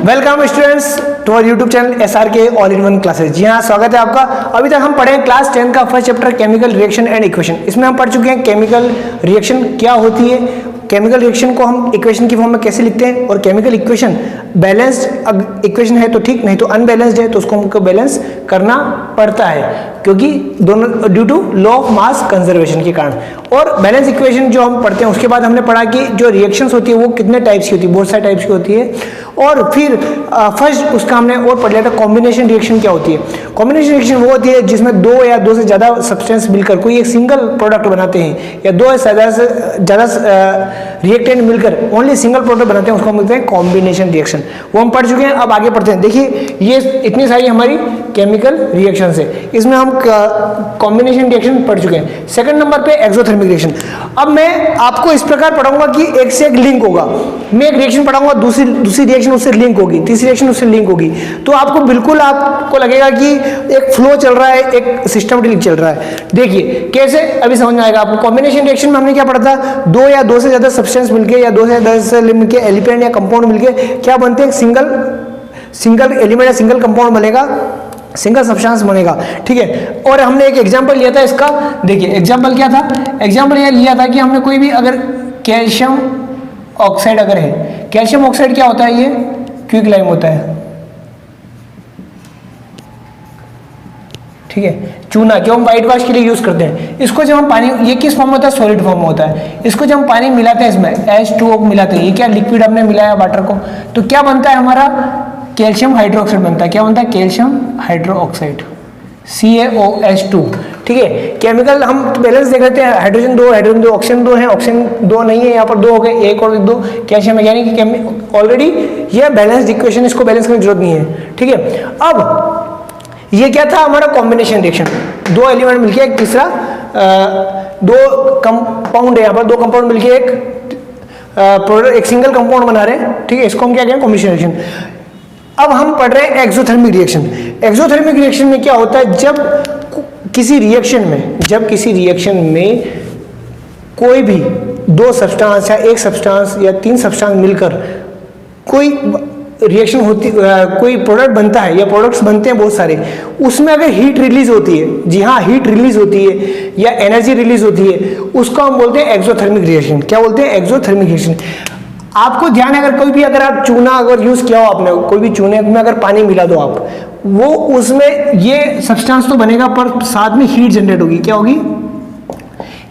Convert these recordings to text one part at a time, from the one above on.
Welcome students to our YouTube channel SRK all in one classes. जी हाँ, स्वागत है आपका। अभी तक हम पढ़े हैं क्लास 10 का first chapter chemical reaction and equation. इसमें हम पढ़ चुके हैं केमिकल रिएक्शन क्या होती है, केमिकल रिएक्शन को हम इक्वेशन की फॉर्म में कैसे लिखते हैं, और केमिकल इक्वेशन बैलेंस्ड इक्वेशन है तो ठीक, नहीं तो अनबैलेंस्ड है तो उसको हमको बैलेंस करना पड़ता है, क्योंकि दोनों due to law of mass conservation के कारण। और बैलेंस इक्वेशन जो हम पढ़ते हैं उसके बाद हमने पढ़ा कि जो रिएक्शंस होती है वो कितने टाइप्स की होती है, बहुत सारे टाइप्स की होती है। और फिर फर्स्ट उसका हमने और पढ़ लिया था कॉम्बिनेशन रिएक्शन क्या होती है। कॉम्बिनेशन रिएक्शन वो होती है जिसमें दो या दो से ज़्यादा सब्सटेंस मिलकर कोई एक सिंगल प्रोडक्ट बनाते हैं, या दो से ज़्यादा रिएक्टेंट मिलकर ओनली सिंगल प्रोडक्ट बनाते हैं, उसको हम बोलते हैं कॉम्बिनेशन रिएक्शन। वो हम पढ़ चुके हैं। अब आगे पढ़ते हैं। देखिए ये इतनी सारी हमारी केमिकल रिएक्शंस है, इसमें हम कॉम्बिनेशन रिएक्शन पढ़ चुके हैं। सेकंड नंबर पे एक्सोथर्मिक रिएक्शन। अब मैं आपको इस प्रकार पढ़ाऊंगा कि एक से एक लिंक होगा। मैं एक रिएक्शन पढ़ाऊंगा, दूसरी रिएक्शन उससे लिंक होगी, तीसरी रिएक्शन उससे लिंक होगी, तो आपको बिल्कुल आपको लगेगा कि एक फ्लो चल रहा है, एक सिस्टमेटिक चल रहा है। देखिए कैसे, अभी समझ में आएगा आपको। कॉम्बिनेशन रिएक्शन में हमने क्या पढ़ा था, दो या दो से ज्यादा सब्सटेंस मिलके या दो से ज्यादा मिलके एलिमेंट या कंपाउंड मिलके क्या बनते हैं, सिंगल एलिमेंट या सिंगल कंपाउंड बनेगा, सिंगल सब्सटेंस बनेगा। ठीक है। और हमने एक एग्जांपल लिया था इसका। देखिए एग्जांपल क्या था, एग्जांपल ये लिया था कि हमने कोई भी अगर कैल्शियम ऑक्साइड अगर है, कैल्शियम ऑक्साइड क्या होता है, ये क्विक लाइम होता है। ठीक है, चूना जो हम व्हाइट वॉश के लिए यूज करते हैं, इसको जब हम पानी, ये किस फॉर्म में होता है, सॉलिड फॉर्म में होता है। इसको जब हम पानी मिलाते हैं, इसमें H2O मिलाते हैं, ये क्या लिक्विड हमने मिलाया वाटर को, तो क्या बनता है हमारा, कैल्शियम हाइड्रोक्साइड बनता है। क्या बनता है, कैल्शियम हाइड्रोक्साइड, CaOH2। ठीक है। केमिकल हम बैलेंस देख लेते हैं, हाइड्रोजन दो, ऑक्सीजन दो है, ऑक्सीजन दो नहीं है, यहाँ पर दो हो गए, एक और दो कैल्शियम है, यानी कि ऑलरेडी ये बैलेंस्ड इक्वेशन, इसको बैलेंस करने की जरूरत नहीं है। ठीक है। अब ये क्या था हमारा कॉम्बिनेशन रिएक्शन, दो एलिमेंट मिलके एक तीसरा, दो कंपाउंड है, यहाँ पर दो कंपाउंड मिलके एक प्रोडक्ट, एक सिंगल कंपाउंड बना रहे हैं। ठीक है, इसको हम क्या कहें, कॉम्बिनेशन रिएक्शन। अब हम पढ़ रहे हैं एक्सोथर्मिक रिएक्शन। एक्सोथर्मिक रिएक्शन में क्या होता है, जब किसी रिएक्शन में कोई भी दो सब्सटेंस या एक सब्सटेंस या तीन सब्सटेंस मिलकर कोई रिएक्शन होती, कोई प्रोडक्ट बनता है या प्रोडक्ट्स बनते हैं बहुत सारे, उसमें अगर हीट रिलीज होती है, जी हाँ हीट रिलीज होती है या एनर्जी रिलीज होती है, उसको हम बोलते हैं एक्सोथर्मिक रिएक्शन। क्या बोलते हैं, एक्सोथर्मिक रिएक्शन। आपको ध्यान है, अगर कोई भी अगर आप चूना अगर यूज किया हो आपने, कोई भी चूने में अगर पानी मिला दो आप, वो उसमें ये सब्सटेंस तो बनेगा पर साथ में हीट जनरेट होगी। क्या होगी,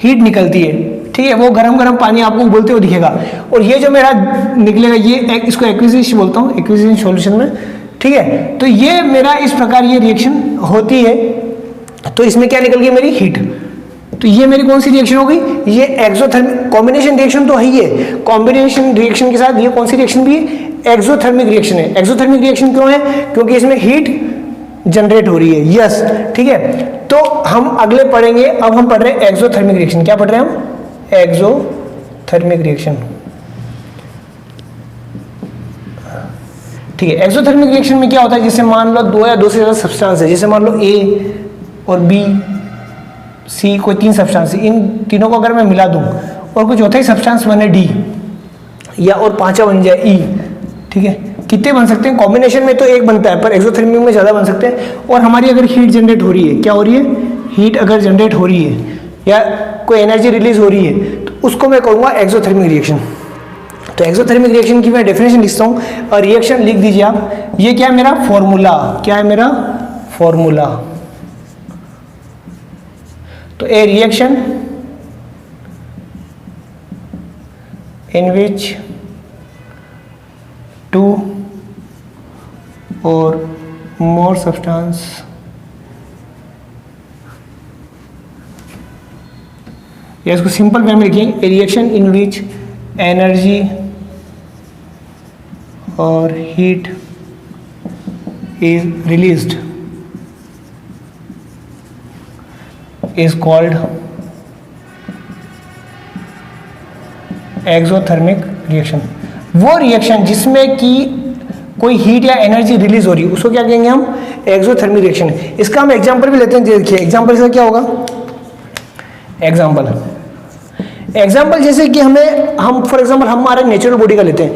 हीट निकलती है। ठीक है, वो गरम पानी आपको उबलते हुए दिखेगा, और ये जो मेरा निकलेगा, ये इसको एक्विजिशन बोलता हूँ, एक्विजिशन सॉल्यूशन में। ठीक है, तो ये मेरा इस प्रकार ये रिएक्शन होती है, तो इसमें क्या निकल गई, मेरी हीट। तो ये मेरी कौन सी रिएक्शन हो गई, ये एक्सोथर्मिक। कॉम्बिनेशन रिएक्शन तो है ही है, कॉम्बिनेशन रिएक्शन के साथ ये कौन सी रिएक्शन भी है, एक्सोथर्मिक रिएक्शन है। एक्सोथर्मिक रिएक्शन क्यों है, क्योंकि इसमें हीट जनरेट हो रही है। यस, ठीक है। तो हम अगले पढ़ेंगे, अब हम पढ़ रहे हैं एक्सोथर्मिक रिएक्शन। क्या पढ़ रहे हैं हम, एक्सोथर्मिक रिएक्शन। ठीक है, एक्सोथर्मिक रिएक्शन में क्या होता है, जैसे मान लो दो या दो से ज्यादा सब्सटेंस है, जैसे मान लो A और B C, कोई तीन सब्सटेंस, इन तीनों को अगर मैं मिला दूं और कोई चौथा ही सब्सटेंस बने D, या और पांचवा बन जाए E। ठीक है, कितने बन सकते हैं, कॉम्बिनेशन में तो एक बनता है, पर एक्सोथर्मिक में ज्यादा बन सकते हैं। और हमारी अगर हीट जनरेट हो रही है, क्या हो रही है, हीट अगर जनरेट हो रही है या कोई एनर्जी रिलीज हो रही है, तो उसको मैं कहूँगा एक्सोथर्मिक रिएक्शन। तो एक्सोथर्मिक रिएक्शन की मैं डेफिनेशन लिखता हूँ, और रिएक्शन लिख दीजिए आप। ये क्या है मेरा फॉर्मूला, क्या है मेरा फॉर्मूला। तो ए रिएक्शन इन विच टू और मोर सब्सटेंस या इसको सिंपल वे में लिखिए, a reaction in which energy और heat is released is called exothermic reaction. वो रिएक्शन जिसमें कि कोई हीट या एनर्जी रिलीज हो रही है, उसको क्या कहेंगे हम, एक्सोथर्मिक रिएक्शन। इसका हम एग्जांपल भी लेते हैं। देखिए एग्जांपल से क्या होगा, एग्जाम्पल जैसे कि हम फॉर एग्जाम्पल हमारे नेचुरल बॉडी का लेते हैं,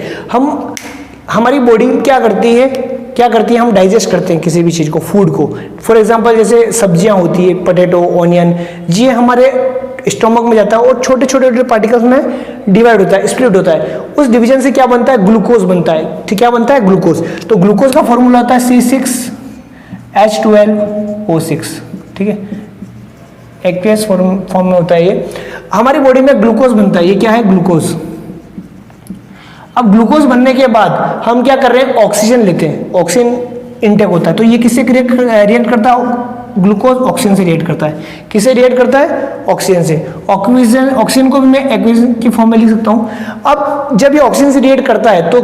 हमारी बॉडी क्या करती है, हम डाइजेस्ट करते हैं किसी भी चीज़ को, फूड को। फॉर एग्जांपल जैसे सब्जियां होती है, पोटैटो, ऑनियन, ये हमारे स्टोमक में जाता है और छोटे छोटे पार्टिकल्स में डिवाइड होता है, स्प्लिट होता है। उस डिवीजन से क्या बनता है, ग्लूकोज बनता है। ठीक, क्या बनता है, ग्लूकोज। तो ग्लूकोज का फॉर्मूला होता है C6H12O6। ठीक है, एक्वियस फॉर्म में होता है ये। हमारी बॉडी में ग्लूकोज बनता है, ये क्या है, ग्लूकोज। अब ग्लूकोज बनने के बाद हम क्या कर रहे हैं, ऑक्सीजन लेते हैं, ऑक्सीजन इनटेक होता है। तो ये किससे रिएक्ट करता है, ग्लूकोज ऑक्सीजन से रिएक्ट करता है। किससे रिएक्ट करता है, ऑक्सीजन से। ऑक्सीजन को भी मैं एक्विजन की फॉर्म में लिख सकता हूँ। अब जब ये ऑक्सीजन से रिएक्ट करता है तो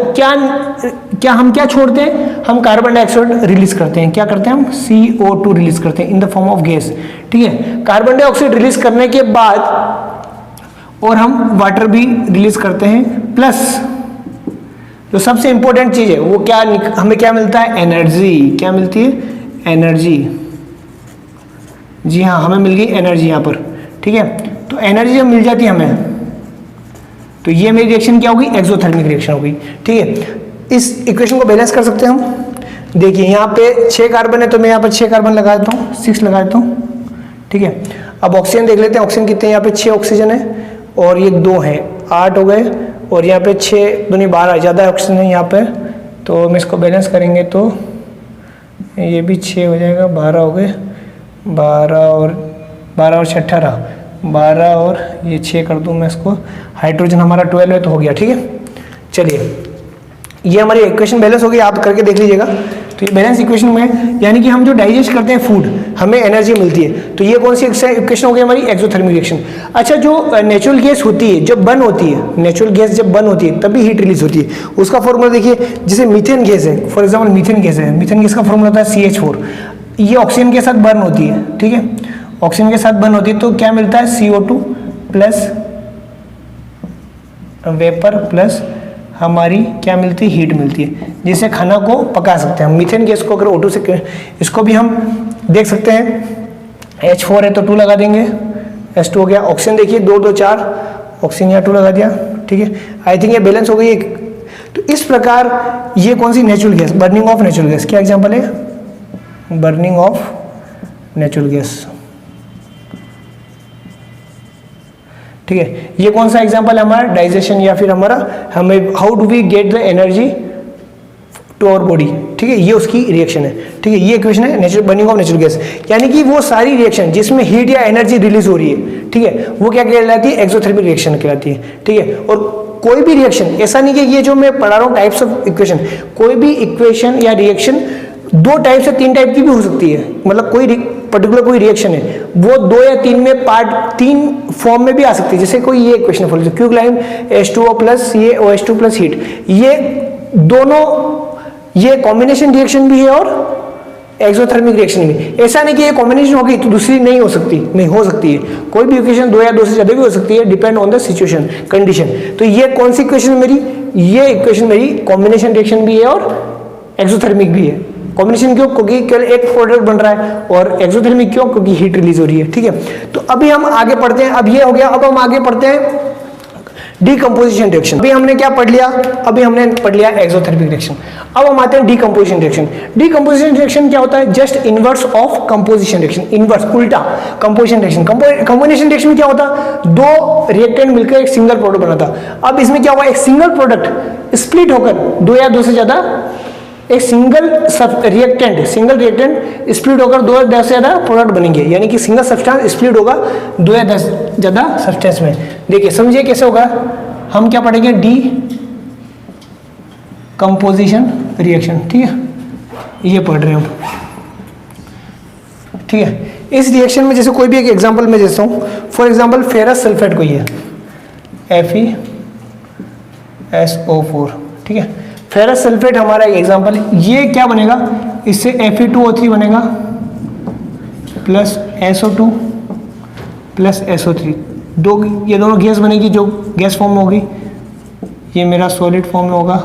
हम क्या छोड़ते हैं, हम कार्बन डाइऑक्साइड रिलीज करते हैं। क्या करते हैं, हम CO2 रिलीज करते हैं in the form of gas. ठीक है, कार्बन डाइऑक्साइड रिलीज करने के बाद और हम वाटर भी रिलीज करते हैं, प्लस जो सबसे इंपॉर्टेंट चीज है वो क्या, हमें क्या मिलता है, एनर्जी। क्या मिलती है, एनर्जी। जी हाँ, हमें मिल गई एनर्जी यहाँ पर। ठीक है, तो एनर्जी जब मिल जाती है हमें, तो ये मेरी रिएक्शन क्या होगी, एक्सोथर्मिक रिएक्शन होगी। ठीक है, इस इक्वेशन को बैलेंस कर सकते हैं हम। देखिए यहाँ पे 6 कार्बन है, तो मैं यहाँ पर 6 कार्बन लगा देता हूँ, 6 लगा देता हूँ। ठीक है, अब ऑक्सीजन देख लेते हैं, ऑक्सीजन कितने हैं, यहाँ पे 6 ऑक्सीजन है और ये 2 है, 8 हो गए। और यहाँ पे 6 दूनी 12, ज़्यादा ऑक्सीजन है यहाँ पे, तो हम इसको बैलेंस करेंगे तो ये भी 6 हो जाएगा, 12 हो गए, 12 और 18, 12 और ये 6 कर दूँ मैं इसको। हाइड्रोजन हमारा 12 है तो हो गया। ठीक है, चलिए ये हमारी इक्वेशन बैलेंस हो गई, आप करके देख लीजिएगा। तो ये बैलेंस इक्वेशन में, यानी कि हम जो डाइजेस्ट करते हैं फूड, हमें एनर्जी मिलती है। तो ये कौन सी इक्वेशन हो गई हमारी, एक्सोथर्मिक रिएक्शन। अच्छा, जो नेचुरल गैस होती है, जब बर्न होती है, नेचुरल गैस जब बर्न होती है तभी हीट रिलीज होती है। उसका फॉर्मूला देखिए, जैसे मीथेन गैस है, फॉर एग्जाम्पल मीथेन गैस है, मीथेन गैस का फॉर्मूला होता है CH4। ये ऑक्सीजन के साथ बर्न होती है। ठीक है, ऑक्सीजन के साथ बर्न होती है तो क्या मिलता है, CO2 प्लस वेपर प्लस हमारी क्या मिलती है, हीट मिलती है, जिससे खाना को पका सकते हैं हम। मीथेन गैस को अगर O2 से, इसको भी हम देख सकते हैं, H4 है तो 2 लगा देंगे, H2 हो गया। ऑक्सीजन देखिए 2 2 4, ऑक्सीजन यहाँ 2 लगा दिया। ठीक है, आई थिंक ये बैलेंस हो गई। तो इस प्रकार ये कौन सी, natural gas, burning of natural gas. क्या एग्जाम्पल है, बर्निंग ऑफ नेचुरल गैस। ठीक है, ये कौन सा एग्जांपल है हमारा, डाइजेशन, या फिर हमारा हमें how do we get the energy to our body. ठीक है, ये उसकी रिएक्शन है। ठीक है, ये इक्वेशन है natural burning of natural gas, यानी कि वो सारी रिएक्शन जिसमें हीट या एनर्जी रिलीज हो रही है, ठीक है, वो क्या कहलाती है, एक्सोथर्मिक रिएक्शन कहलाती है। ठीक है, और कोई भी रिएक्शन, ऐसा नहीं कि ये जो मैं पढ़ा रहा हूँ टाइप्स ऑफ इक्वेशन, कोई भी इक्वेशन या रिएक्शन 2 टाइप से 3 टाइप की भी हो सकती है। मतलब कोई पर्टिकुलर कोई रिएक्शन है वो 2 या 3 में पार्ट 3 फॉर्म में भी आ सकती है। जैसे कोई ये इक्वेशन फॉलो, क्यूक्लाइन H2O प्लस ये OH2 प्लस हीट, ये दोनों, ये कॉम्बिनेशन रिएक्शन भी है और एक्सोथर्मिक रिएक्शन भी। ऐसा नहीं कि ये कॉम्बिनेशन होगी तो दूसरी नहीं हो सकती, नहीं हो सकती है। कोई भी इक्वेशन 2 या 2 से ज्यादा भी हो सकती है, depend on the situation, condition. तो ये कौन सी इक्वेशन मेरी, ये इक्वेशन मेरी कॉम्बिनेशन रिएक्शन भी है और एक्सोथर्मिक भी है। कॉम्बिनेशन क्यों, क्योंकि केवल एक प्रोडक्ट बन रहा है, और एक्सोथर्मिक क्यों, क्योंकि हीट रिलीज हो रही है। ठीक है, तो अभी हम आगे पढ़ते हैं। अब ये हो गया, अब हम आगे पढ़ते हैं डीकंपोजिशन रिएक्शन। अभी हमने क्या पढ़ लिया, अभी हमने पढ़ लिया एक्सोथर्मिक रिएक्शन। अब हम आते हैं डीकंपोजिशन रिएक्शन। डीकंपोजिशन रिएक्शन क्या होता है, just inverse of composition reaction, inverse, उल्टा कंपोजिशन रिएक्शन। कंपोजिशन रिएक्शन में क्या होता, 2 रिएक्टेंट मिलकर एक सिंगल प्रोडक्ट बनाता। अब इसमें क्या हुआ, एक सिंगल प्रोडक्ट स्प्लिट होकर 2 या 2 से ज्यादा, एक सिंगल रिएक्टेंट स्प्लिट होकर 2 या 10 से ज्यादा प्रोडक्ट बनेंगे, यानी कि सिंगल सब्सटेंस स्प्लिट होगा 2 या 10 ज्यादा सब्सटेंस में। देखिए समझिए कैसे होगा, हम क्या पढ़ेंगे, डी कंपोजिशन रिएक्शन। ठीक है, ये पढ़ रहे हैं हम। ठीक है, इस रिएक्शन में जैसे कोई भी एक एग्जांपल मैं देता हूं, फॉर एग्जांपल फेरस सल्फेट को, ये FeSO4। ठीक है, फेरस सल्फेट हमारा एक एग्जांपल है। ये क्या बनेगा, इससे Fe2O3 बनेगा प्लस SO2 प्लस SO3, ये दोनों गैस बनेगी जो गैस फॉर्म में होगी। ये मेरा सॉलिड फॉर्म में होगा,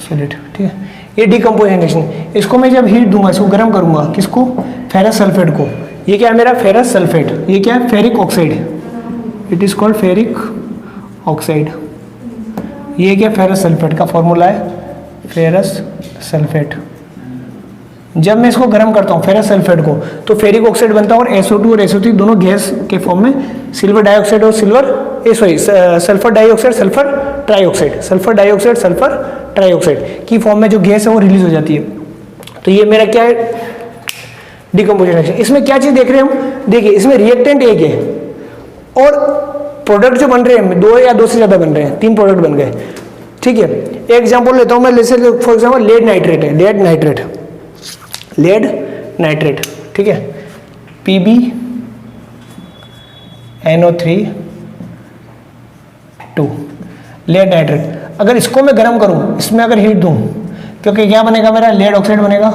सॉलिड। ठीक है, ये डीकंपोजिशन रिएक्शन। इसको मैं जब हीट दूंगा, इसको गर्म करूंगा, किसको, फेरस सल्फेट को। ये क्या है मेरा फेरस सल्फेट, ये क्या है, ferric oxide, it is called ferric oxide. ये क्या, फेरस सल्फेट का फॉर्मूला है फेरस सल्फेट। जब मैं इसको गर्म करता हूँ फेरस सल्फेट को, तो फेरिक ऑक्साइड बनता है और SO2 और SO3 दोनों गैस के फॉर्म में सिल्वर डाइऑक्साइड और sulphur dioxide sulphur trioxide, sulphur dioxide sulphur trioxide की फॉर्म में जो गैस है वो रिलीज हो जाती है। तो ये मेरा क्या है, डिकम्पोजिशन रिएक्शन। इसमें क्या चीज देख रहे हैं हम, देखिए इसमें रिएक्टेंट एक है और प्रोडक्ट जो बन रहे हैं 2 या 2 से ज्यादा बन रहे हैं, 3 प्रोडक्ट बन गए, ठीक है। एक एग्जांपल लेता हूं मैं, जैसे फॉर एग्जांपल लेड नाइट्रेट है, लेड नाइट्रेट, ठीक है, PbNO3 2 लेड नाइट्रेट। अगर इसको मैं गर्म करूं, इसमें अगर हीट दूं, क्योंकि क्या बनेगा मेरा, लेड ऑक्साइड बनेगा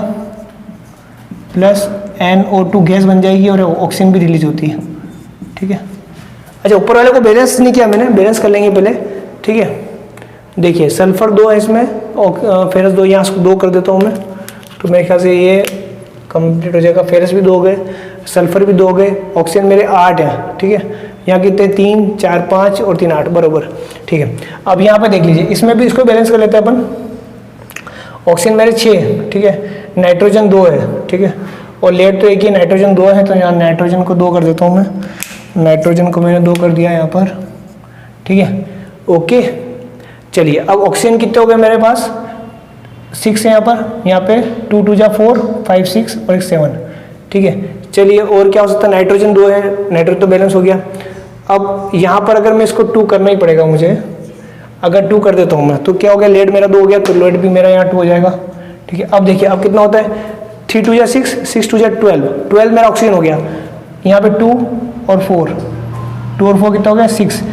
प्लस NO2 गैस बन जाएगी और ऑक्सीजन भी रिलीज होती है, ठीक है। अच्छा, ऊपर वाले को बैलेंस नहीं किया मैंने, बैलेंस कर लेंगे पहले, ठीक है। देखिए सल्फर 2 है इसमें और फेरस 2, यहाँ 2 कर देता हूँ मैं, तो मेरे ख्याल से ये कंप्लीट हो जाएगा। फेरस भी 2 हो गए, सल्फर भी 2 हो गए, ऑक्सीजन मेरे 8 है, ठीक है। यहाँ कितने, 3 4 5 और 3 8 बराबर, ठीक है। अब यहाँ पे देख लीजिए, इसमें भी इसको बैलेंस कर लेते हैं अपन। ऑक्सीजन मेरे 6, ठीक है, नाइट्रोजन 2 है, ठीक है, और लेड तो एक ही, नाइट्रोजन 2 है, तो यहाँ नाइट्रोजन को 2 कर देता हूँ मैं, नाइट्रोजन को मैंने 2 कर दिया यहाँ पर, ठीक है, ओके। चलिए अब ऑक्सीजन कितने हो गए मेरे पास, 6 है यहाँ पे 2 2 जा 4 5 6 और 1 7, ठीक है। चलिए और क्या हो सकता है, नाइट्रोजन 2 है, नाइट्रोजन तो बैलेंस हो गया। अब यहाँ पर अगर मैं इसको 2 करना ही पड़ेगा मुझे, अगर 2 कर देता हूँ मैं, तो क्या हो गया, लेड मेरा 2 हो गया, तो लेड भी मेरा यहाँ 2 हो जाएगा, ठीक है। अब देखिए अब कितना होता है, 3 2 जा 6 6 2 जा 12 मेरा ऑक्सीजन हो गया। यहाँ पे 2 और 4 कितना हो गया, 6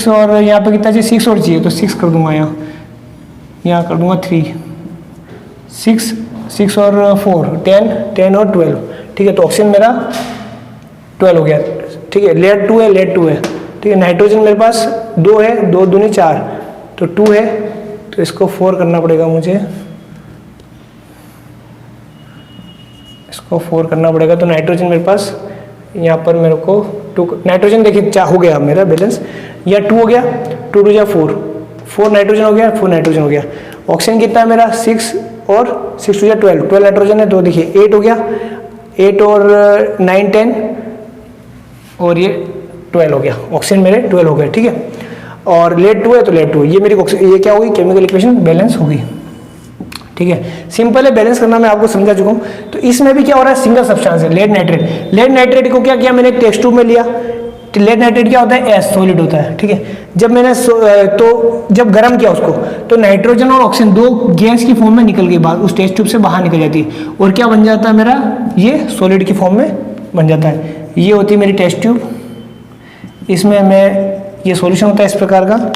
और यहाँ पे कितना चाहिए, 6 और चाहिए, तो 6 कर दूंगा, यहाँ कर दूंगा 3 6 और 4 10 और 12, ठीक है। तो ऑक्सीजन मेरा 12 हो गया, ठीक है। लेड 2 है, ठीक है। नाइट्रोजन मेरे पास 2 है, 2 दूनी 4, तो 2 है, तो इसको 4 करना पड़ेगा मुझे, इसको 4 करना पड़ेगा। तो नाइट्रोजन मेरे पास यहाँ पर मेरे को 2, नाइट्रोजन देखिए हो गया मेरा बैलेंस, या 2 हो गया, 2 2 जा 4 नाइट्रोजन हो गया, 4 नाइट्रोजन हो गया। ऑक्सीजन कितना है मेरा, 6 और 6 2 जा 12 नाइट्रोजन है, तो देखिए 8 हो गया, 8 और 9 10 और ये 12 हो गया, ऑक्सीजन मेरे 12 हो गए, ठीक है। और लेड 2 है तो लेड 2, ये मेरी ये क्या होगी, केमिकल इक्वेशन बैलेंस होगी, ठीक है। सिंपल है, बैलेंस करना मैं आपको समझा चुका हूँ। तो इसमें भी क्या हो रहा है, सिंगल सब्सटेंस है लेड नाइट्रेट को क्या किया मैंने, टेस्ट ट्यूब में लिया। लेड नाइट्रेट क्या होता है, सॉलिड होता है, ठीक है। जब मैंने तो जब गर्म किया उसको, तो नाइट्रोजन और ऑक्सीजन 2 गैस की फॉर्म में निकल गई बाहर, उस टेस्ट ट्यूब से बाहर निकल जाती है, और क्या बन जाता है मेरा, ये सॉलिड की फॉर्म में बन जाता है। ये होती है मेरी टेस्ट ट्यूब, इसमें मैं ये सॉल्यूशन होता है इस प्रकार का,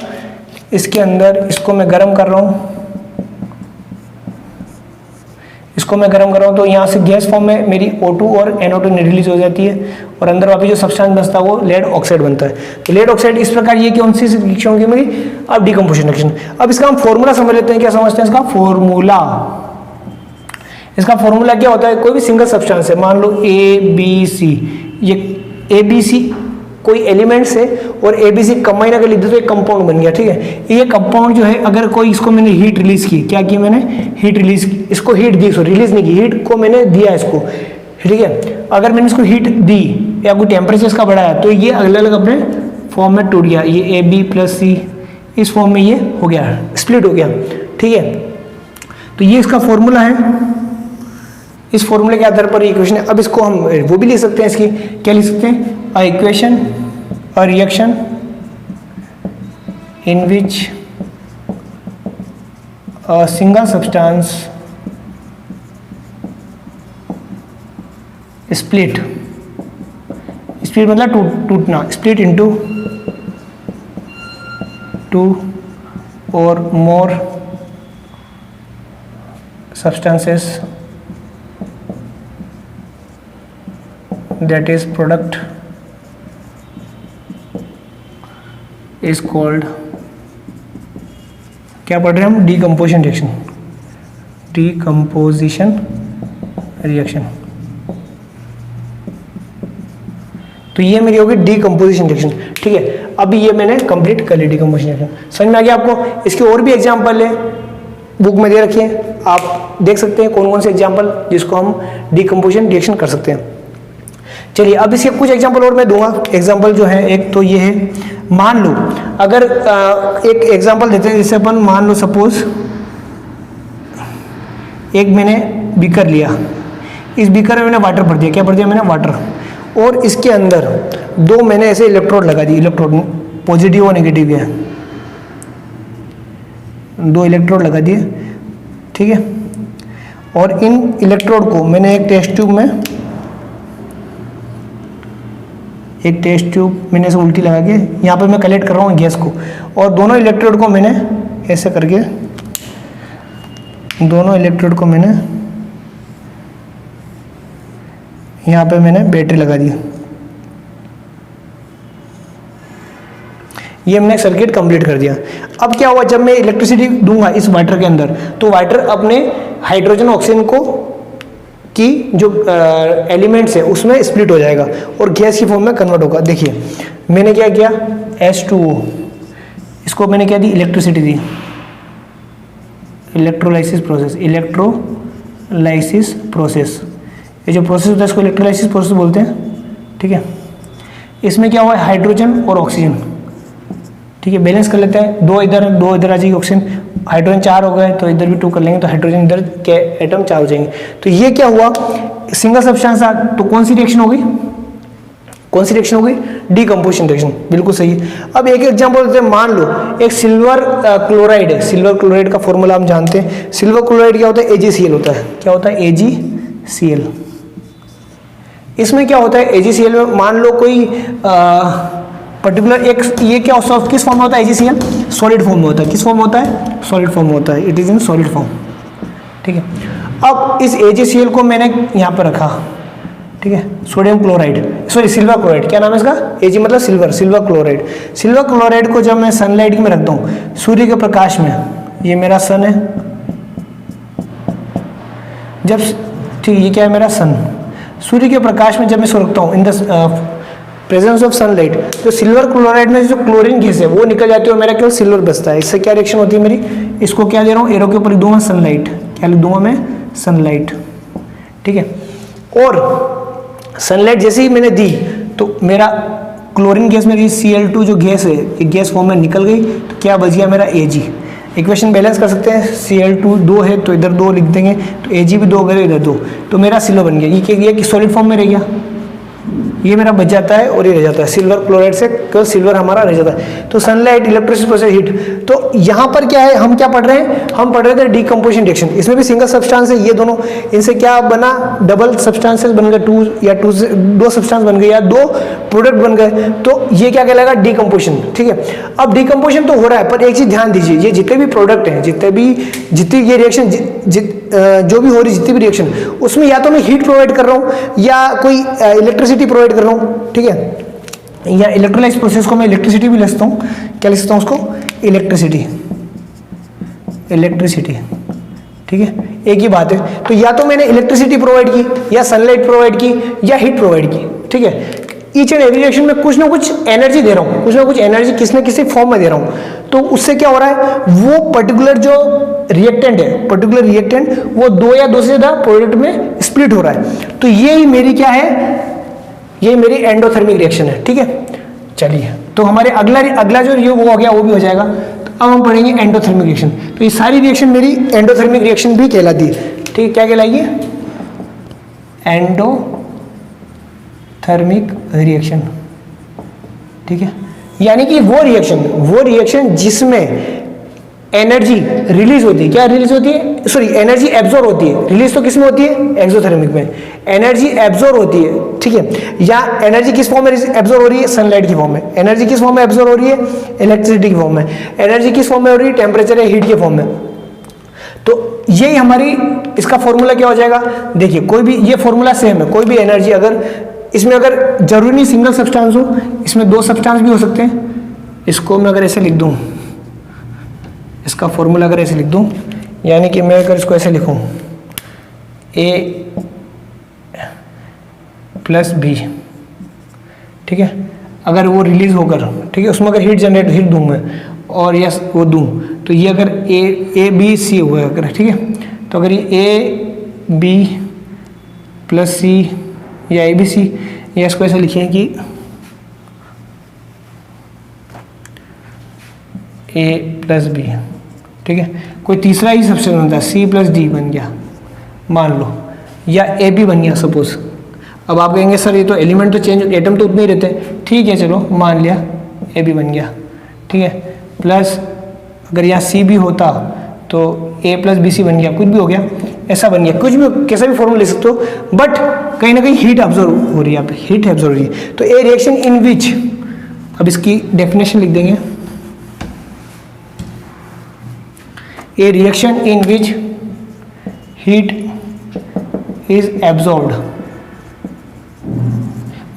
इसके अंदर इसको मैं गर्म कर रहा हूँ, तो यहाँ से गैस फॉर्म में मेरी O2 और NO2 रिलीज हो जाती है, और अंदर वापस जो सब्सटेंस बचता है वो लेड ऑक्साइड बनता है। तो लेड ऑक्साइड इस प्रकार, ये कौन सी रिएक्शन होगी मेरी, अब डिकम्पोजिशन रिएक्शन। अब इसका हम फॉर्मूला समझ लेते हैं, क्या समझते हैं इसका फॉर्मूला। इसका फॉर्मूला क्या होता है, कोई भी सिंगल सब्सटेंस है, मान लो ABC, ये ABC कोई एलिमेंट्स है और ABC कंबाइन अगर लिख दे तो एक कंपाउंड बन गया, ठीक है। ये कंपाउंड जो है, अगर कोई इसको मैंने हीट रिलीज की, क्या की मैंने, हीट रिलीज की, इसको हीट दी, रिलीज नहीं की, हीट को मैंने दिया इसको, ठीक है। अगर मैंने इसको हीट दी या कोई टेम्परेचर इसका बढ़ाया, तो ये अलग अलग अपने फॉर्म में टूट गया, ये AB + C इस फॉर्म में ये हो गया, स्प्लिट हो गया, ठीक है। तो ये इसका फॉर्मूला है, इस फॉर्मूले के आधार पर इक्वेशन है। अब इसको हम वो भी लिख सकते हैं, इसकी क्या लिख सकते हैं, अ equation, a reaction in which a single substance split मतलब टूटना, split into 2 or more substances, that is product is called, क्या पढ़ रहे हैं हम, डीकम्पोजिशन रिएक्शन। तो ये मेरी होगी डीकम्पोजिशन रिएक्शन, ठीक है। अभी ये मैंने कंप्लीट कर ली डीकम्पोजिशन रिएक्शन, समझ में आ गया आपको। इसके और भी एग्जांपल है, बुक में दे रखी है, आप देख सकते हैं कौन कौन से एग्जाम्पल जिसको हम डीकम्पोजिशन रिएक्शन कर सकते हैं। चलिए अब इसके कुछ एग्जाम्पल और मैं दूंगा। एग्जाम्पल जो है एक तो ये है, मान लो अगर एक एग्जाम्पल देते हैं, जैसे अपन मान लो सपोज एक मैंने बीकर लिया, इस बीकर में मैंने वाटर भर दिया, क्या भर दिया मैंने वाटर, और इसके अंदर दो मैंने ऐसे इलेक्ट्रोड लगा दिए, इलेक्ट्रोड पॉजिटिव और नेगेटिव है, दो इलेक्ट्रोड लगा दिए, ठीक है। और इन इलेक्ट्रोड को मैंने एक टेस्ट ट्यूब मैंने ऐसे उल्टी लगा के यहाँ पे मैं कलेक्ट कर रहा हूँ गैस को, और दोनों इलेक्ट्रोड को मैंने ऐसे करके यहाँ पे मैंने बैटरी लगा दी। ये हमने सर्किट कंप्लीट कर दिया। अब क्या हुआ, जब मैं इलेक्ट्रिसिटी दूंगा इस वाटर के अंदर, तो वाटर अपने हाइड्रोजन ऑक्सीजन को की जो एलिमेंट्स है उसमें स्प्लिट हो जाएगा और गैस की फॉर्म में कन्वर्ट होगा। देखिए मैंने क्या किया, H2O, इसको मैंने क्या दी, इलेक्ट्रिसिटी दी, इलेक्ट्रोलाइसिस प्रोसेस, ये जो प्रोसेस होता है इसको इलेक्ट्रोलाइसिस प्रोसेस बोलते हैं, ठीक है। इसमें क्या हुआ है, हाइड्रोजन और ऑक्सीजन, ठीक है, बैलेंस कर लेते हैं, दो इधर आ जाएगी ऑक्सीजन, हाइड्रोजन 4 हो गए तो इधर भी 2 कर लेंगे, तो हाइड्रोजन इधर के एटम 4 हो जाएंगे। तो ये क्या हुआ, सिंगल सब्सटेंस था, तो कौन सी रिएक्शन हो गई, डीकम्पोजिशन रिएक्शन, बिल्कुल सही है। अब एक एग्जांपल देते हैं, मान लो एक सिल्वर क्लोराइड है, सिल्वर क्लोराइड का फॉर्मूला हम जानते हैं, सिल्वर क्लोराइड क्या होता है, AgCl होता है, क्या होता है, AgCl। इसमें क्या होता है, AgCl में मान लो कोई पर्टिकुलर एक, ये क्या किस फॉर्म में होता है, AgCl सॉलिड फॉर्म में होता है, किस फॉर्म में होता है, सॉलिड फॉर्म में होता है, it is in solid form, ठीक है। अब इस AgCl को मैंने यहाँ पर रखा, ठीक है, sodium chloride, sorry silver chloride, क्या नाम है इसका, Ag मतलब सिल्वर क्लोराइड। सिल्वर क्लोराइड को जब मैं सनलाइट में रखता हूँ, सूर्य के प्रकाश में, ये मेरा सन है, जब ठीक ये क्या है मेरा सन, सूर्य के प्रकाश में जब मैं इसको रखता हूँ in the presence of sunlight, तो सिल्वर क्लोराइड में जो क्लोरीन गैस है वो निकल जाती है और मेरा केवल सिल्वर बचता है। इससे क्या रिएक्शन होती है मेरी, इसको क्या दे रहा हूँ, एरो के ऊपर लिख दूंगा सनलाइट, क्या लिख दूंगा मैं, सनलाइट, ठीक है। और सनलाइट जैसे ही मैंने दी तो मेरा क्लोरीन गैस मेरी Cl2 जो गैस है ये गैस फॉर्म में निकल गई, तो क्या बच गया मेरा Ag। इक्वेशन बैलेंस कर सकते हैं, Cl2 2 है तो इधर 2 लिख देंगे, तो Ag भी 2 करे, इधर 2, तो मेरा सिल्वर बन गया। ये सॉलिड फॉर्म में रह गया, ये मेरा बच जाता है और ये रह जाता है, सिल्वर क्लोराइड से केवल सिल्वर हमारा रह जाता है। तो सनलाइट, इलेक्ट्रिसिटी प्रोसेस, हीट। तो यहाँ पर क्या है, हम क्या पढ़ रहे हैं, हम पढ़ रहे थे डीकम्पोजिशन रिएक्शन। इसमें भी सिंगल सब्सटेंस है, ये दोनों, इनसे क्या बना, डबल सब्सटेंसेस बन गए, 2 सब्सटेंस बन गए या 2 प्रोडक्ट बन गए, तो ये क्या कहलाएगा, डीकम्पोजिशन, ठीक है। अब डीकम्पोजिशन तो हो रहा है, पर एक चीज ध्यान दीजिए, ये जितने भी प्रोडक्ट हैं, जितनी ये रिएक्शन जो भी हो रही, जितनी भी रिएक्शन, उसमें या तो मैं हीट प्रोवाइड कर रहा हूँ या कोई इलेक्ट्रिसिटी प्रोवाइड कर रहा हूँ, ठीक है। या इलेक्ट्रोलाइज प्रोसेस को मैं इलेक्ट्रिसिटी भी लिख सकता हूँ, क्या लिख सकता हूँ उसको, इलेक्ट्रिसिटी, ठीक है, एक ही बात है। तो या तो मैंने इलेक्ट्रिसिटी प्रोवाइड की, या सनलाइट प्रोवाइड की, या हीट प्रोवाइड की, ठीक है। ईच एंड एवरी रिएक्शन में कुछ ना कुछ एनर्जी दे रहा हूँ, कुछ ना कुछ एनर्जी किसी न किसी फॉर्म में दे रहा हूँ। तो उससे क्या हो रहा है, वो पर्टिकुलर जो रिएक्टेंट है, वो 2 या 2 से ज्यादा प्रोडक्ट में स्प्लिट हो रहा है। तो यही मेरी क्या है, ये मेरी एंडोथर्मिक रिएक्शन है, ठीक है। चलिए, तो हमारे अगला जो वो हो गया, वो भी हो जाएगा। तो अब हम पढ़ेंगे एंडोथर्मिक रिएक्शन। तो ये सारी रिएक्शन मेरी एंडोथर्मिक रिएक्शन भी कहलाती है, ठीक है। क्या कहलाएगी, एंडोथर्मिक रिएक्शन, ठीक है। यानी कि वो रिएक्शन जिसमें एनर्जी रिलीज होती है, क्या रिलीज होती है, सॉरी एनर्जी एब्जॉर्ब होती है, रिलीज तो किस में होती है, एक्सोथर्मिक में, एनर्जी एब्जॉर्ब होती है, ठीक है। या एनर्जी किस फॉर्म में एब्जॉर्ब हो रही है, सनलाइट की फॉर्म में। एनर्जी किस फॉर्म में एब्जॉर्ब हो रही है, इलेक्ट्रिसिटी की फॉर्म में। एनर्जी किस फॉर्म में हो रही है, टेम्परेचर या हीट के फॉर्म में। तो यही हमारी, इसका फॉर्मूला क्या हो जाएगा, देखिए कोई भी, ये फॉर्मूला सेम है, कोई भी एनर्जी अगर इसमें, अगर जरूरी नहीं सिंगल सब्सटेंस हो, इसमें 2 सब्सटेंस भी हो सकते हैं। इसको मैं अगर ऐसे लिख दूं, इसका फॉर्मूला अगर ऐसे लिख दूं, यानी कि मैं अगर इसको ऐसे लिखूं, A + B, ठीक है। अगर वो रिलीज होकर, ठीक है, उसमें अगर हीट जनरेट, हीट दूं मैं और यस वो दूं, तो ये अगर ए बी सी हुआ है अगर, ठीक है, तो अगर ये ए बी प्लस सी या ए बी सी, या इसको ऐसे लिखिए कि ए प्लस बी, ठीक है, कोई तीसरा ही सबसे बनता है, सी प्लस डी बन गया मान लो, या ए बी बन गया सपोज। अब आप कहेंगे सर ये तो एलिमेंट तो चेंज, एटम तो उतने ही रहते हैं, ठीक है चलो मान लिया ए बी बन गया, ठीक है, प्लस अगर यहाँ सी भी होता तो ए प्लस बी सी बन गया, कुछ भी हो गया, ऐसा बन गया, कुछ भी कैसा भी फॉर्मूला लिख सकते हो, बट कहीं ना कहीं हीट ऑब्जर्व हो रही है, यहाँ पे हीट ऑब्जर्व हो रही है। तो ए रिएक्शन इन विच, अब इसकी डेफिनेशन लिख देंगे, ए reaction in which heat is absorbed,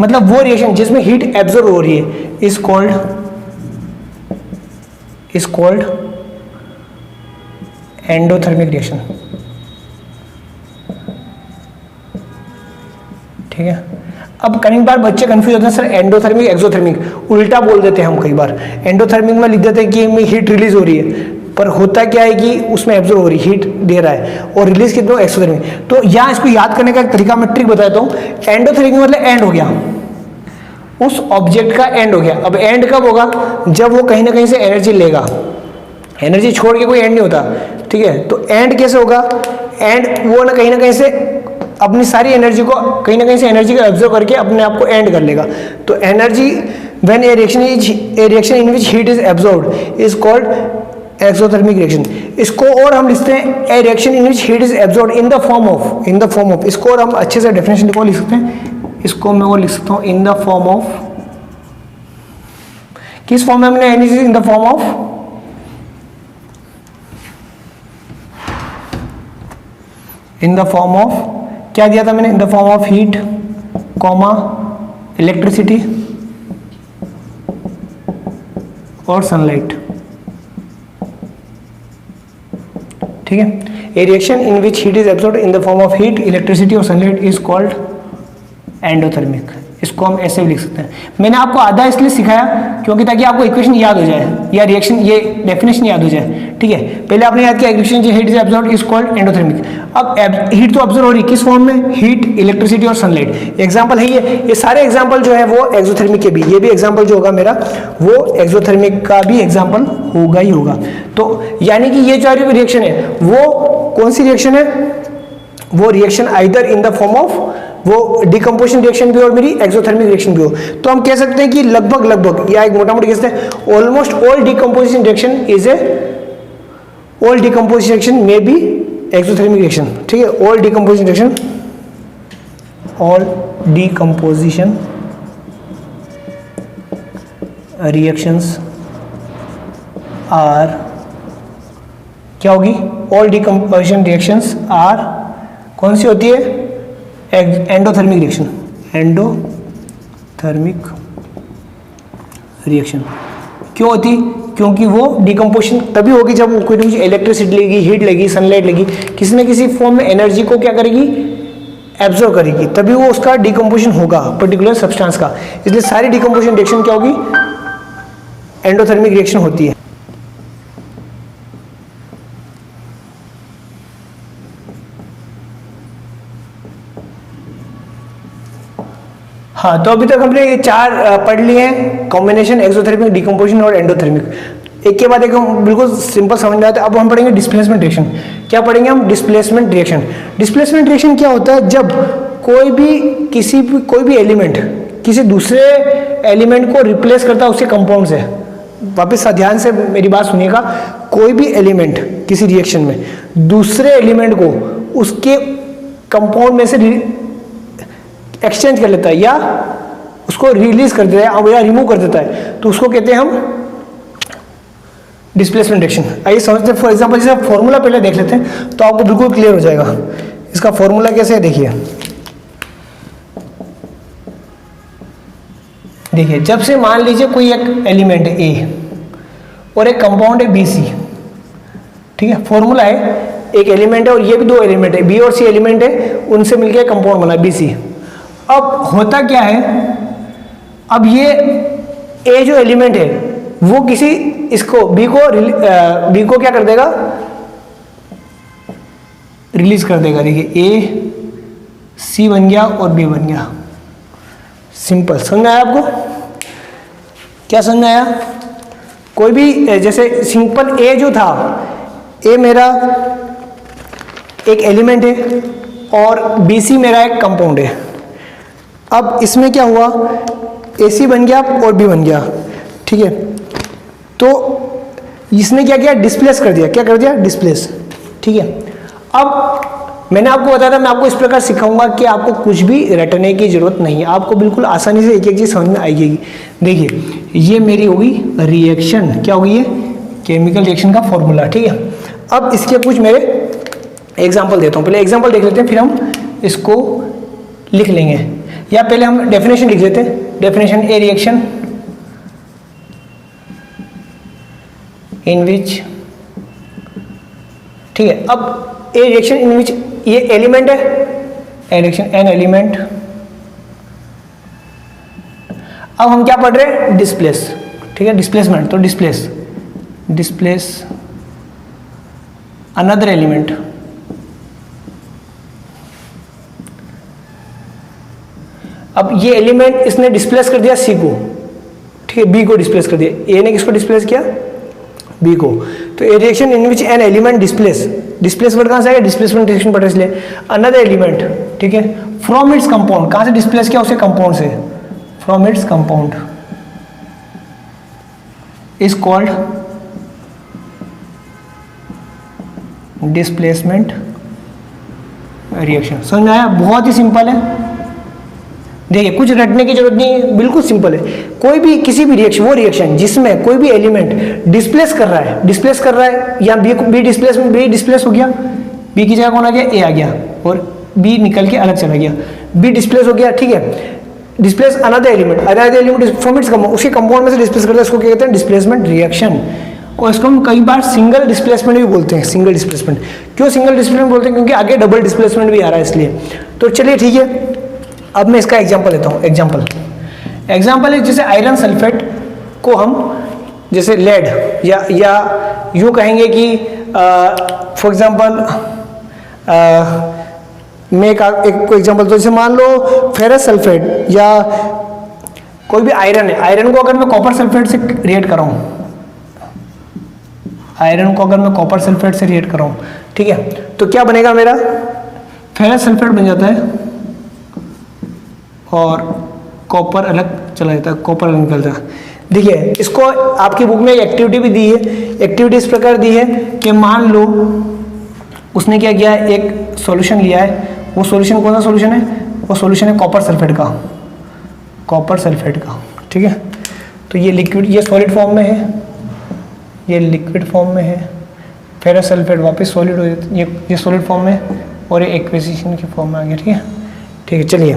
मतलब वो रिएक्शन जिसमें हीट एब्जॉर्ब हो रही है इज कॉल्ड एंडोथर्मिक रिएक्शन, ठीक है। अब कई बार बच्चे कंफ्यूज होते हैं सर एंडोथर्मिक एक्सोथर्मिक, उल्टा बोल देते हैं हम कई बार, एंडोथर्मिक में लिख देते हैं कि हीट रिलीज हो रही है, पर होता क्या है कि उसमें एब्जॉर्ब हो रही हीट दे रहा है, और रिलीज कितना एक्सोथर्मिक। तो यहाँ इसको याद करने का एक तरीका मैं ट्रिक बताता हूँ। एंडोथर्मिक मतलब एंड हो गया, उस ऑब्जेक्ट का एंड हो गया। अब एंड कब होगा, जब वो कहीं ना कहीं से एनर्जी लेगा, एनर्जी छोड़ के कोई एंड नहीं होता, ठीक है। तो एंड कैसे होगा, एंड वो ना कहीं से अपनी सारी एनर्जी को कहीं ना कहीं से एनर्जी को एब्जॉर्ब करके अपने आप को एंड कर लेगा। तो energy when A reaction in which heat is absorbed is called exothermic reaction. इसको और हम लिखते हैं ए reaction in which heat is absorbed in the form of, इसको और हम अच्छे से डेफिनेशन लिख सकते हैं, इसको मैं वो लिख सकता हूँ इन द फॉर्म ऑफ, किस फॉर्म में हमने energy, in the form of क्या दिया था मैंने, in the form of heat comma electricity और सनलाइट, ठीक है। ए reaction in which heat is absorbed in the form of heat, electricity और सनलाइट इज कॉल्ड एंडोथर्मिक। इसको हम ऐसे भी लिख सकते हैं। मैंने आपको आधा इसलिए सिखाया क्योंकि ताकि आपको इक्वेशन याद हो जाए या रिएक्शन ये डेफिनेशन याद हो जाए, ठीक है। पहले आपने याद किया इक्वेशन जो heat is absorbed is called endothermic. अब हीट तो ऑब्जर्व हो रही है किस फॉर्म में, हीट, इलेक्ट्रिसिटी और सनलाइट। एग्जांपल है ये सारे एग्जांपल जो है वो एक्सोथर्मिक के भी, ये भी एग्जांपल जो होगा मेरा वो एक्सोथर्मिक का भी एग्जांपल होगा ही होगा। तो यानी कि ये जो रिएक्शन है वो कौन सी रिएक्शन है, वो reaction either in the form of वो डिकम्पोजिशन रिएक्शन भी और मेरी एक्सोथर्मिक रिएक्शन भी हो। तो हम कह सकते हैं कि लगभग या एक मोटा मोटी कहते हैं almost all decomposition reaction is all decomposition reaction में बी एक्सोथर्मिक रिएक्शन, ठीक है। ऑल डिकम्पोजिशन रिएक्शंस आर क्या होगी, ऑल डिकम्पोजिशन रिएक्शंस आर कौन सी होती है, एंडोथर्मिक रिएक्शन, एंडोथर्मिक रिएक्शन क्यों होती, क्योंकि वो डिकम्पोजिशन तभी होगी जब कोई कुछ इलेक्ट्रिसिटी लेगी, हीट लेगी, सनलाइट लेगी, किसी न किसी फॉर्म में एनर्जी को क्या करेगी, एब्जॉर्ब करेगी, तभी वो उसका डिकम्पोजिशन होगा पर्टिकुलर सब्सटेंस का। इसलिए सारी डिकम्पोजिशन रिएक्शन क्या होगी, एंडोथर्मिक रिएक्शन होती है। हाँ, तो अभी तक हमने ये चार पढ़ लिए हैं, कॉम्बिनेशन, एक्सोथर्मिक, डिकम्पोजिशन और एंडोथर्मिक। एक के बाद एक हम बिल्कुल सिंपल समझ में आता है। अब हम पढ़ेंगे डिस्प्लेसमेंट रिएक्शन। क्या पढ़ेंगे हम, डिस्प्लेसमेंट रिएक्शन। डिस्प्लेसमेंट रिएक्शन क्या होता है, जब कोई भी एलिमेंट किसी दूसरे एलिमेंट को रिप्लेस करता है उसके कंपाउंड से। वापस ध्यान से मेरी बात सुनिएगा, कोई भी एलिमेंट किसी रिएक्शन में दूसरे एलिमेंट को उसके कंपाउंड में से एक्सचेंज कर लेता है या उसको रिलीज कर देता है या रिमूव कर देता है, तो उसको कहते हैं हम डिस्प्लेसमेंट रिएक्शन। आइए समझते हैं। फॉर एग्जांपल जैसे फॉर्मूला पहले देख लेते हैं तो आपको बिल्कुल क्लियर हो जाएगा। इसका फॉर्मूला कैसे है देखिए, जब से मान लीजिए कोई एक एलिमेंट है ए और एक कंपाउंड है बी सी, ठीक है। फॉर्मूला है एक एलिमेंट है और ये भी दो एलिमेंट है, बी और सी एलिमेंट है, उनसे मिलकर कंपाउंड बना बी सी। अब होता क्या है, अब ये ए जो एलिमेंट है वो किसी इसको बी को क्या कर देगा, रिलीज कर देगा। देखिए ए सी बन गया और बी बन गया, सिंपल। समझ में आया आपको? क्या समझ में आया? कोई भी जैसे सिंपल ए जो था, ए मेरा एक एलिमेंट है और बी सी मेरा एक कंपाउंड है। अब इसमें क्या हुआ, ए सी बन गया और बी बन गया, ठीक है। तो इसने क्या किया, डिस्प्लेस कर दिया। क्या कर दिया? डिस्प्लेस, ठीक है। अब मैंने आपको बताया था, मैं आपको इस प्रकार सिखाऊंगा कि आपको कुछ भी रटने की जरूरत नहीं है, आपको बिल्कुल आसानी से एक एक चीज समझ में आएगी। देखिए ये मेरी होगी रिएक्शन, क्या होगी ये, केमिकल रिएक्शन का फॉर्मूला, ठीक है। अब इसके कुछ मेरे एग्जाम्पल देता हूँ, पहले एग्जाम्पल देख लेते हैं, फिर हम इसको लिख लेंगे। या पहले हम डेफिनेशन लिख लेते हैं। डेफिनेशन, ए रिएक्शन इन विच, ठीक है। अब ए रिएक्शन इन विच, ये एलिमेंट है, ए रिएक्शन एन एलिमेंट। अब हम क्या पढ़ रहे हैं, डिस्प्लेस, ठीक है, डिस्प्लेसमेंट। तो डिस्प्लेस अनदर एलिमेंट। अब ये एलिमेंट इसने डिस्प्लेस कर दिया सी को, ठीक है, बी को डिस्प्लेस कर दिया। ए ने किसको डिस्प्लेस किया, बी को। तो ए reaction in which an element displace word कहां से आया, डिस्प्लेसमेंट रिएक्शन पढ़ रहे इसलिए। अनदर एलिमेंट, ठीक है, फ्रॉम इट्स कंपाउंड, कहां से डिस्प्लेस किया, उसे कंपाउंड से, from its compound is called displacement reaction. समझ में आया? बहुत ही सिंपल है। देखिए कुछ रटने की जरूरत नहीं है, बिल्कुल सिंपल है। कोई भी किसी भी रिएक्शन, वो रिएक्शन जिसमें कोई भी एलिमेंट डिस्प्लेस कर रहा है, या बी डिस्प्लेस हो गया, बी की जगह कौन आ गया, ए आ गया, और बी निकल के अलग चला गया, बी डिस्प्लेस हो गया, ठीक है। Displace another element from its compound, उसके कंपाउंड में से डिस्प्लेस करता है, इसको क्या कहते हैं, डिस्प्लेसमेंट रिएक्शन। और इसको हम कई बार सिंगल डिस्प्लेसमेंट भी बोलते हैं। सिंगल डिस्प्लेसमेंट क्यों सिंगल डिस्प्लेसमेंट बोलते हैं, क्योंकि आगे डबल डिस्प्लेसमेंट भी आ रहा है इसलिए। तो चलिए ठीक है, अब मैं इसका एग्जांपल लेता हूँ। एग्जांपल है, जैसे आयरन सल्फेट को हम जैसे लेड या यूँ कहेंगे कि फॉर एग्जांपल मैं एक एग्जांपल, तो जैसे मान लो फेरस सल्फेट या कोई भी आयरन है, आयरन को अगर मैं कॉपर सल्फेट से रिएक्ट कराऊँ, आयरन को अगर मैं कॉपर सल्फेट से रिएक्ट कराऊँ, ठीक है, तो क्या बनेगा, मेरा फेरस सल्फेट बन जाता है और कॉपर अलग चला जाता है, कॉपर अलग निकलता है। देखिए इसको आपकी बुक में एक्टिविटी भी दी है। एक्टिविटी इस प्रकार दी है कि मान लो उसने क्या किया है, एक सॉल्यूशन लिया है। वो सॉल्यूशन कौन सा सॉल्यूशन है, वो सॉल्यूशन है कॉपर सल्फेट का, ठीक है। तो ये लिक्विड, ये सॉलिड फॉर्म में है, ये लिक्विड फॉर्म में है, फेरस सल्फेट वापस सॉलिड हो जाता है, ये सॉलिड फॉर्म में, और ये एक्वेजिशन की फॉर्म में आ गया, ठीक है। चलिए,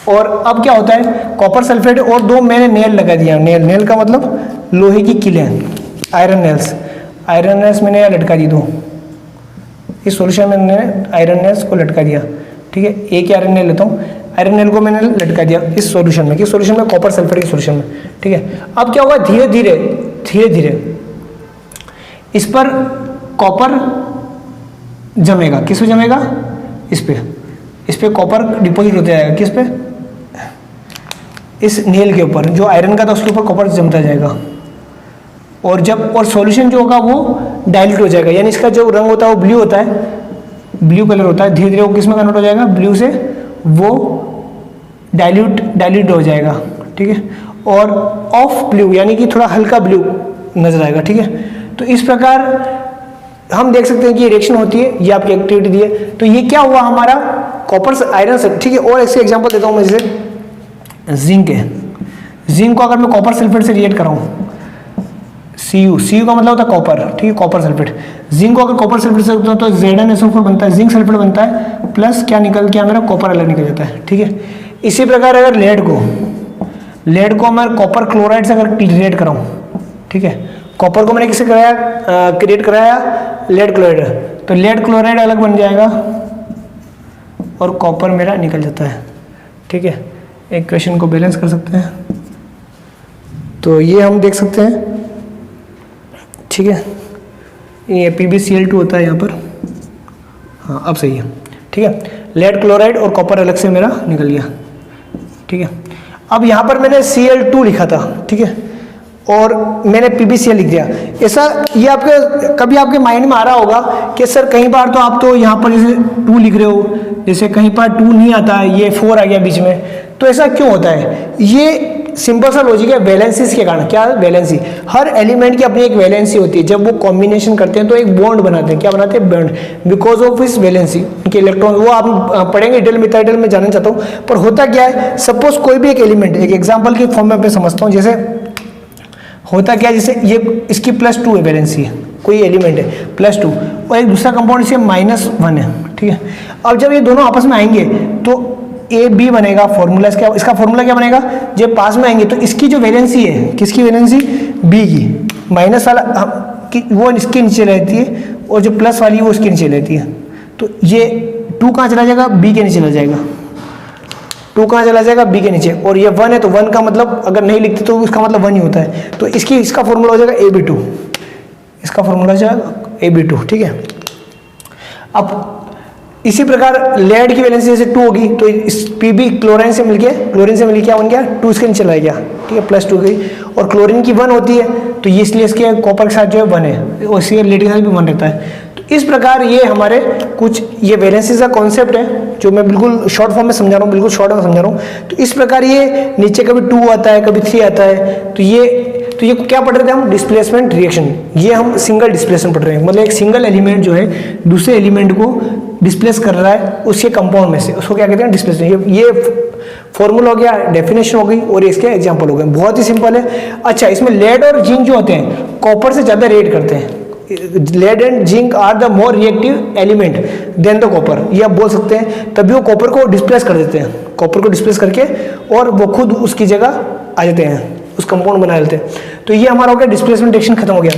और अब क्या होता है, कॉपर सल्फेट और दो मैंने नेल लगा दिया। नेल का मतलब लोहे की किलें, आयरन नेल्स मैंने यहाँ लटका दी दो। इस सॉल्यूशन में मैंने आयरन नेल्स को लटका दिया, ठीक है। एक आयरन नेल लेता हूँ, आयरन नेल को मैंने लटका दिया इस सॉल्यूशन में, किस सॉल्यूशन में, कॉपर सल्फेट के सॉल्यूशन में, ठीक है। अब क्या होगा, धीरे धीरे इस पर कॉपर जमेगा। किस पे जमेगा, इस पे कॉपर डिपॉजिट होता जाएगा, किस पे, इस नेल के ऊपर, जो आयरन का था उसके ऊपर कॉपर जमता जाएगा। और सॉल्यूशन जो होगा वो डाइल्यूट हो जाएगा, यानी इसका जो रंग होता है वो ब्लू होता है, ब्लू कलर होता है। धीरे धीरे वो किस में कन्वर्ट हो जाएगा, ब्लू से वो डाइल्यूट हो जाएगा, ठीक है। और ऑफ ब्लू यानी कि थोड़ा हल्का ब्लू नजर आएगा, ठीक है। तो इस प्रकार हम देख सकते हैं कि रिएक्शन होती है। ये आपकी एक्टिविटी दी है। तो ये क्या हुआ, हमारा कॉपर आयरन से, ठीक है। और ऐसे एग्जांपल देता हूँ मैं, जैसे जिंक है। जिंक को अगर मैं कॉपर सल्फेट से रिएक्ट कराऊँ, Cu का मतलब होता है कॉपर, ठीक है, कॉपर सल्फेट। जिंक को अगर कॉपर सल्फेट से होता है तो ZnSO4 बनता है, जिंक सल्फेट बनता है, प्लस क्या निकल के मेरा कॉपर अलग निकल जाता है, ठीक है। इसी प्रकार अगर लेड को मैं कॉपर क्लोराइड से अगर रिएक्ट कराऊँ, ठीक है, कॉपर को मैंने किससे क्रिएट कराया, लेड क्लोराइड, तो लेड क्लोराइड अलग बन जाएगा और कॉपर मेरा निकल जाता है, ठीक है। एक क्वेश्चन को बैलेंस कर सकते हैं। तो ये हम देख सकते हैं ठीक है, ये PbCl2 होता है यहाँ पर, हाँ अब सही है, ठीक है। लेड क्लोराइड और कॉपर अलग से मेरा निकल गया, ठीक है। अब यहाँ पर मैंने Cl2 लिखा था, ठीक है, और मैंने PbCl लिख दिया। ऐसा ये आपके कभी आपके माइंड में आ रहा होगा कि सर कई बार तो आप तो यहाँ पर जैसे 2 लिख रहे हो, जैसे कहीं पर 2 नहीं आता है, ये 4 आ गया बीच में, तो ऐसा क्यों होता है? ये सिंपल सा लॉजिक है वैलेंसीज के कारण। क्या वैलेंसी? हर एलिमेंट की अपनी एक वैलेंसी होती है। जब वो कॉम्बिनेशन करते हैं तो एक बॉन्ड बनाते हैं। क्या बनाते हैं? बॉन्ड। बिकॉज ऑफ इस वैलेंसी के इलेक्ट्रॉन, वो आप पढ़ेंगे डिटेल में, टाइटल में जानना चाहता हूँ। पर होता क्या है, सपोज कोई भी एक एलिमेंट, एक एग्जाम्पल के फॉर्म में मैं समझता हूँ। जैसे होता क्या है, जैसे ये इसकी +2 है वैलेंसी है, कोई एलिमेंट है +2, और एक दूसरा कंपाउंड इसे -1 है, ठीक है। अब जब ये दोनों आपस में आएंगे तो AB बनेगा फॉर्मूला इसका फॉर्मूला क्या बनेगा? जब पास में आएंगे तो इसकी जो वैलेंसी है, किसकी वैलेंसी? B की। माइनस वाला वो इसके नीचे रहती है, और जो प्लस वाली वो इसके नीचे रहती है। तो ये 2 कहाँ चला जाएगा? B के नीचे चला जाएगा। 2 कहाँ चला जाएगा? B के नीचे। और ये 1 है तो 1 का मतलब अगर नहीं लिखते तो इसका मतलब 1 ही होता है। तो इसका फॉर्मूला हो जाएगा AB2। इसका फॉर्मूला हो जाएगा AB2, ठीक है। अब इसी प्रकार लेड की वैलेंसी जैसे 2 होगी तो इस Pb क्लोरीन से मिलके क्या बन गया? 2 इसके नीचे चला गया, ठीक है, +2 गई। और क्लोरीन की 1 होती है तो ये इसलिए इसके कॉपर के साथ जो है 1 है, और इसके लेड के साथ भी 1 रहता है। तो इस प्रकार ये हमारे कुछ ये वैलेंसीज का कॉन्सेप्ट है जो मैं बिल्कुल शॉर्ट फॉर्म में समझा रहा हूँ, बिल्कुल शॉर्ट में समझा रहा हूँ। तो इस प्रकार ये नीचे कभी 2 आता है, कभी 3 आता है। तो ये क्या पढ़ रहे थे हम? Displacement reaction. ये हम सिंगल डिस्प्लेसमेंट पढ़ रहे हैं, मतलब एक सिंगल एलिमेंट जो है दूसरे एलिमेंट को डिस्प्लेस कर रहा है उसके कंपाउंड में से, उसको क्या कहते हैं? डिस्प्लेसमेंट। ये फॉर्मूला हो गया, डेफिनेशन हो गई, और इसके एग्जांपल हो गए। बहुत ही सिंपल है। अच्छा, इसमें लेड और जिंक जो होते हैं कॉपर से ज़्यादा रिएक्ट करते हैं। Lead and zinc are the more reactive element than the copper, ये आप बोल सकते हैं। तभी वो कॉपर को डिस्प्लेस कर देते हैं, कॉपर को डिस्प्लेस करके, और वो खुद उसकी जगह आ जाते हैं, उस कंपाउंड बना लेते हैं। तो ये हमारा हो गया डिस्प्लेसमेंट रिएक्शन, खत्म हो गया।